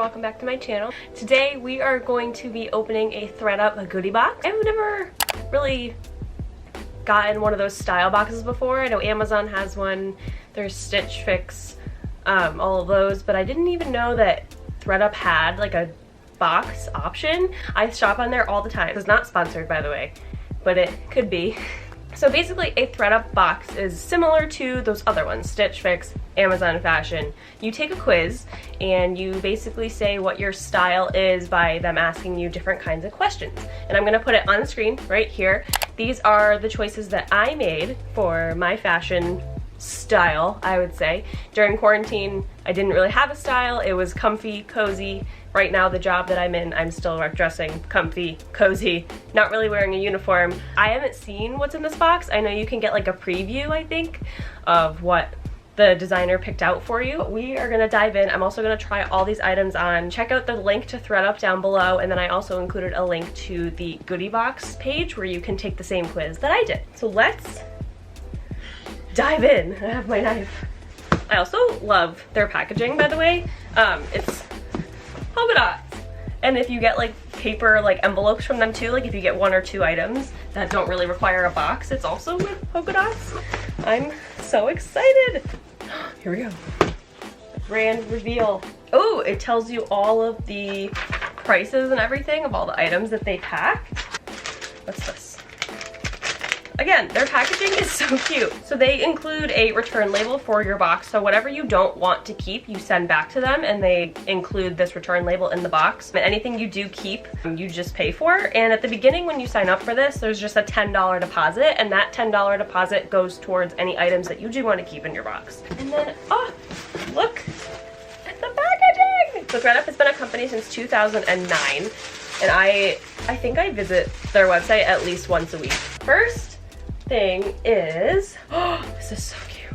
welcome back to my channel. Today we are going to be opening a THREDUP goodie box. I've never really gotten one of those style boxes before. I know Amazon has one, there's Stitch Fix, all of those, but I didn't even know that THREDUP had like a box option. I shop on there all the time. It's not sponsored, by the way, but it could be. So basically a THREDUP box is similar to those other ones, Stitch Fix, Amazon Fashion. You take a quiz and you basically say what your style is by them asking you different kinds of questions. And I'm gonna put it on the screen right here. These are the choices that I made for my fashion style, I would say. During quarantine, I didn't really have a style. It was comfy, cozy. Right now, the job that I'm in, I'm still dressing comfy, cozy, not really wearing a uniform. I haven't seen what's in this box. I know you can get like a preview, I think, of what the designer picked out for you. We are gonna dive in. I'm also gonna try all these items on. Check out the link to THREDUP down below, and then I also included a link to the goodie box page where you can take the same quiz that I did. So let's dive in. I have my knife. I also love their packaging, by the way. It's polka dots. And if you get like paper like envelopes from them too, like if you get 1 or 2 items that don't really require a box, it's also with polka dots. I'm so excited. Here we go. Brand reveal. Oh, it tells you all of the prices and everything of all the items that they pack. What's this? Again, their packaging is so cute. So they include a return label for your box. So whatever you don't want to keep, you send back to them, and they include this return label in the box. And anything you do keep, you just pay for. And at the beginning, when you sign up for this, there's just a $10 deposit, and that $10 deposit goes towards any items that you do want to keep in your box. And then, oh, look at the packaging! So THREDUP has been a company since 2009, and I think I visit their website at least once a week. First thing is, oh, this is so cute.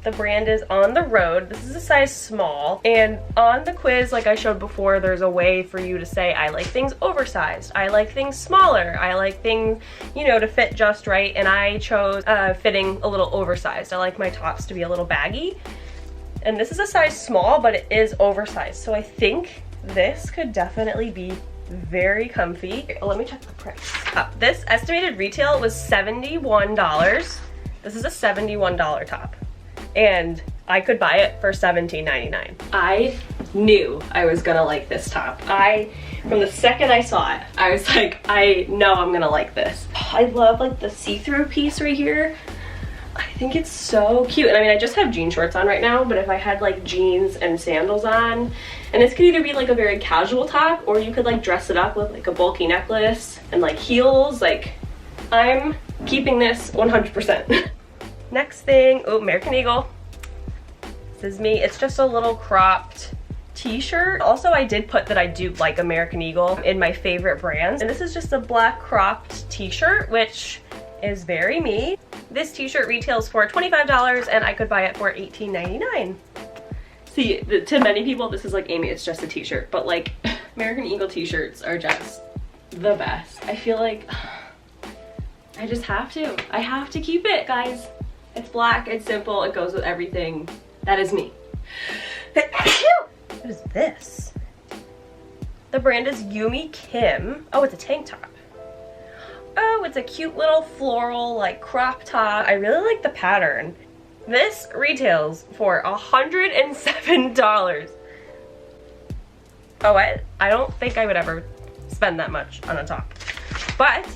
The brand is On the Road. This is a size small, and on the quiz, like I showed before, there's a way for you to say, I like things oversized, I like things smaller, I like things, you know, to fit just right, and I chose fitting a little oversized. I like my tops to be a little baggy, and this is a size small, but it is oversized, so I think this could definitely be very comfy. Okay, let me check the price. This estimated retail was $71. This is a $71 top, and I could buy it for $17.99. I knew I was gonna like this top. From the second I saw it, I was like, I know I'm gonna like this. I love like the see-through piece right here. I think it's so cute. And I mean, I just have jean shorts on right now, but if I had like jeans and sandals on, and this could either be like a very casual top, or you could like dress it up with like a bulky necklace and like heels. Like, I'm keeping this 100%. Next thing, oh, American Eagle. This is me. It's just a little cropped t-shirt. Also, I did put that I do like American Eagle in my favorite brands. And this is just a black cropped t-shirt, which is very me. This t-shirt retails for $25, and I could buy it for $18.99. See, to many people, this is like, Amy, it's just a t-shirt, but like, American Eagle t-shirts are just the best. I feel like I just have to. I have to keep it, guys. It's black, it's simple, it goes with everything. That is me. What is this? The brand is Yumi Kim. Oh, it's a tank top. Oh, it's a cute little floral like crop top. I really like the pattern. This retails for $107. Oh, I don't think I would ever spend that much on a top. But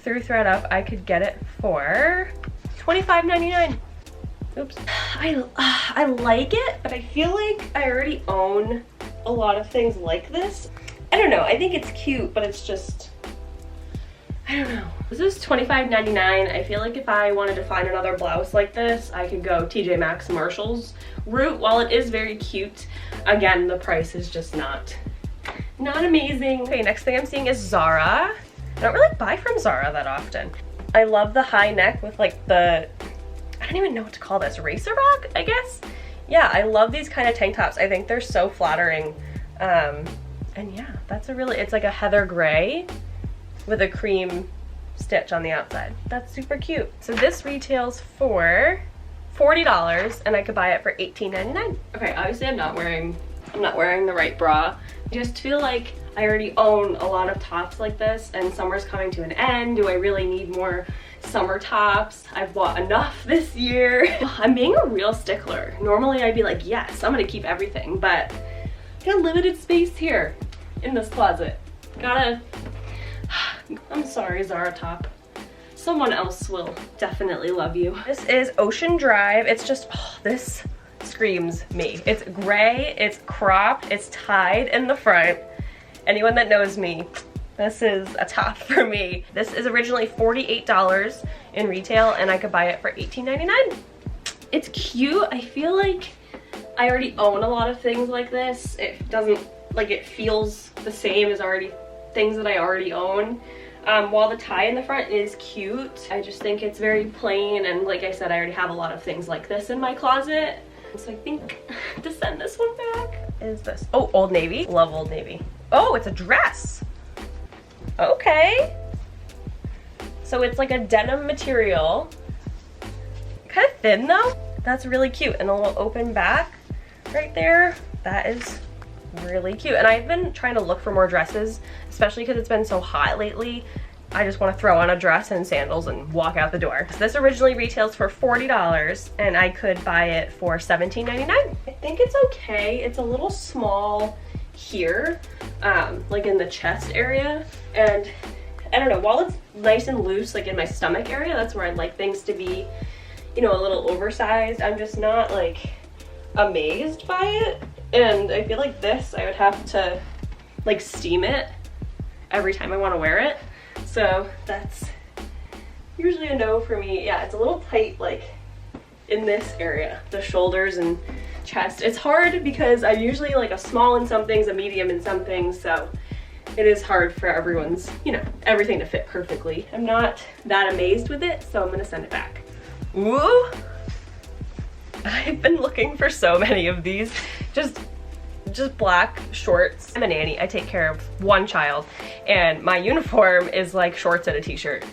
through THREDUP, I could get it for $25.99. Oops. I like it, but I feel like I already own a lot of things like this. I don't know. I think it's cute, but it's just, I don't know. This is $25.99. I feel like if I wanted to find another blouse like this, I could go TJ Maxx Marshalls route. While it is very cute, again, the price is just not amazing. Okay, next thing I'm seeing is Zara. I don't really buy from Zara that often. I love the high neck with like the, I don't even know what to call this, racer back, I guess? Yeah, I love these kind of tank tops. I think they're so flattering. And yeah, that's a really, it's like a heather gray with a cream stitch on the outside. That's super cute. So this retails for $40, and I could buy it for $18.99. Okay, obviously I'm not wearing I'm not wearing the right bra. I just feel like I already own a lot of tops like this, and summer's coming to an end. Do I really need more summer tops? I've bought enough this year. I'm being a real stickler. Normally I'd be like, yes, I'm gonna keep everything, but I got limited space here in this closet. I'm sorry, Zara top. Someone else will definitely love you. This is Ocean Drive. It's just, oh, this screams me. It's gray, it's cropped, it's tied in the front. Anyone that knows me, this is a top for me. This is originally $48 in retail, and I could buy it for $18.99. It's cute. I feel like I already own a lot of things like this. It doesn't, like, it feels the same as things that I already own. While the tie in the front is cute, I just think it's very plain, and like I said, I already have a lot of things like this in my closet. So I think to send this one back is this. Oh, Old Navy. Love Old Navy. Oh, it's a dress. Okay. So it's like a denim material. Kind of thin though. That's really cute. And a little open back right there. That is really cute. And I've been trying to look for more dresses, especially because it's been so hot lately. I just want to throw on a dress and sandals and walk out the door. So this originally retails for $40, and I could buy it for $17.99. I think it's okay. It's a little small here, like in the chest area, and I don't know, while it's nice and loose, like in my stomach area, that's where I'd like things to be, you know, a little oversized. I'm just not like amazed by it, and I feel like this, I would have to like steam it every time I want to wear it. So that's usually a no for me. Yeah, it's a little tight like in this area, the shoulders and chest. It's hard because I'm usually like a small in some things, a medium in some things, so it is hard for everyone's, you know, everything to fit perfectly. I'm not that amazed with it, so I'm gonna send it back. Ooh! I've been looking for so many of these. Just black shorts. I'm a nanny. I take care of one child, and my uniform is like shorts and a t-shirt.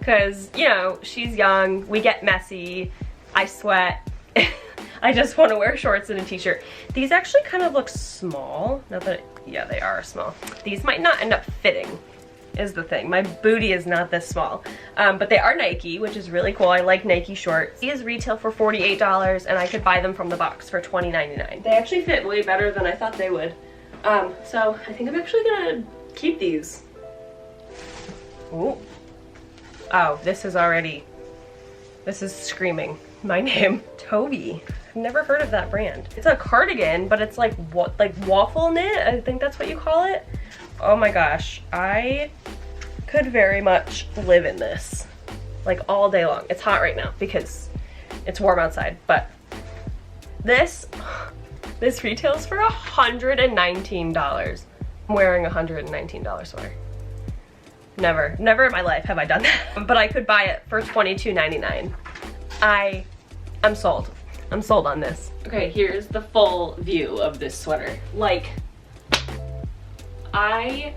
Cause, you know, she's young, we get messy, I sweat. I just want to wear shorts and a t-shirt. These actually kind of look small. Not that, yeah, they are small. These might not end up fitting, is the thing. My booty is not this small. But they are Nike, which is really cool. I like Nike shorts. These retail for $48, and I could buy them from the box for $20.99. They actually fit way better than I thought they would. So I think I'm actually gonna keep these. Ooh. Oh, this is screaming my name. Toby. I've never heard of that brand. It's a cardigan, but it's like what, like waffle knit? I think that's what you call it. Oh my gosh, I could very much live in this like all day long. It's hot right now because it's warm outside, but this retails for $119. I'm wearing a $119 sweater. Never in my life have I done that. But I could buy it for $22.99. I'm sold. I'm sold on this. Okay, here's the full view of this sweater. Like, I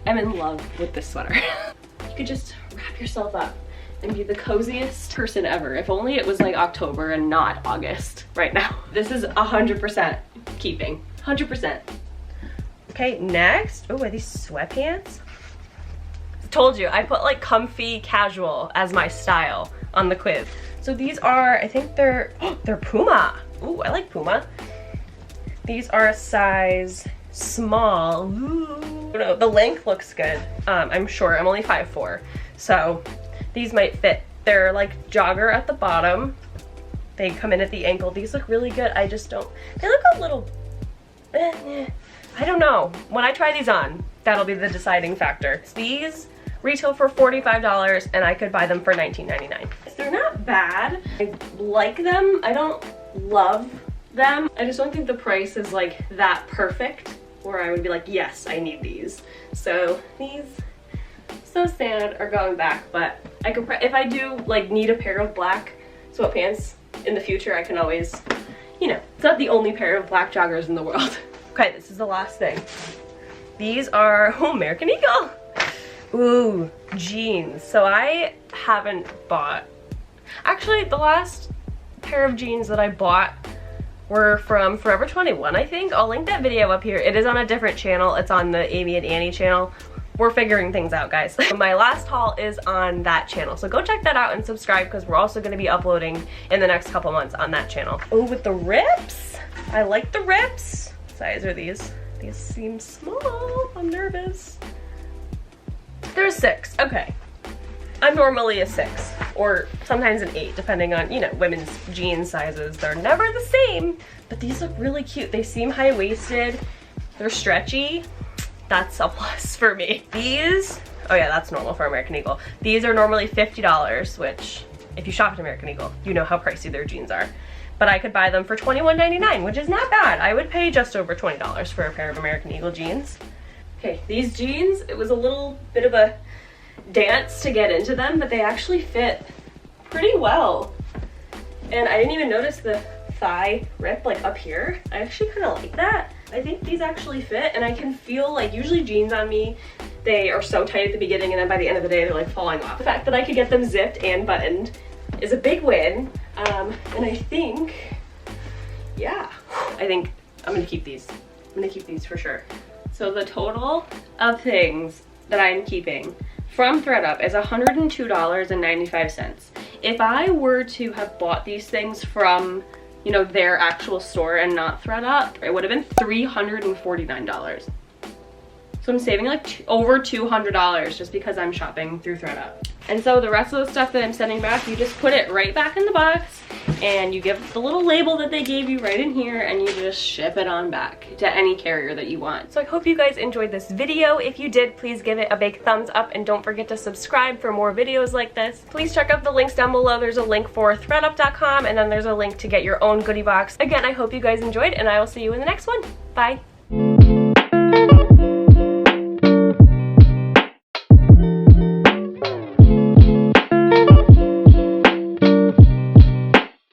am in love with this sweater. You could just wrap yourself up and be the coziest person ever. If only it was like October and not August right now. This is 100% keeping, 100%. Okay, next, oh, are these sweatpants? I told you, I put like comfy casual as my style on the quiz. So these are, I think they're Puma. Ooh, I like Puma. These are a size small. Ooh. No, the length looks good. I'm short, I'm only 5'4", so these might fit. They're like jogger at the bottom. They come in at the ankle. These look really good. I just don't, they look a little, I don't know. When I try these on, that'll be the deciding factor. These retail for $45, and I could buy them for $19.99. They're not bad. I like them. I don't love them. I just don't think the price is like that perfect where I would be like, yes, I need these. So these, so sad, are going back, but I could, if I do like need a pair of black sweatpants in the future, I can always, you know, it's not the only pair of black joggers in the world. Okay, this is the last thing. These are, oh, American Eagle. Ooh, jeans. So I haven't bought, actually the last pair of jeans that I bought were from Forever 21, I think. I'll link that video up here. It is on a different channel. It's on the Amy and Annie channel. We're figuring things out, guys. My last haul is on that channel, so go check that out and subscribe because we're also going to be uploading in the next couple months on that channel. Oh, with the rips. I like the rips. What size are these? These seem small. I'm nervous. They're a 6. Okay. I'm normally a 6 or sometimes an 8 depending on, you know, women's jean sizes. They're never the same, but these look really cute. They seem high-waisted. They're stretchy. That's a plus for me. These, oh yeah, that's normal for American Eagle. These are normally $50, which if you shop at American Eagle, you know how pricey their jeans are. But I could buy them for $21.99, which is not bad. I would pay just over $20 for a pair of American Eagle jeans. Okay, these jeans, it was a little bit of a dance to get into them, but they actually fit pretty well. And I didn't even notice the thigh rip like up here. I actually kind of like that. I think these actually fit, and I can feel like usually jeans on me, they are so tight at the beginning and then by the end of the day they're like falling off. The fact that I could get them zipped and buttoned is a big win. And I think, yeah, I think I'm gonna keep these. I'm gonna keep these for sure. So the total of things that I'm keeping from THREDUP is $102.95. If I were to have bought these things from, you know, their actual store and not THREDUP, it would have been $349. So I'm saving like over $200 just because I'm shopping through THREDUP. And so the rest of the stuff that I'm sending back, you just put it right back in the box and you give the little label that they gave you right in here and you just ship it on back to any carrier that you want. So I hope you guys enjoyed this video. If you did, please give it a big thumbs up and don't forget to subscribe for more videos like this. Please check out the links down below. There's a link for thredup.com and then there's a link to get your own goodie box. Again, I hope you guys enjoyed and I will see you in the next one. Bye.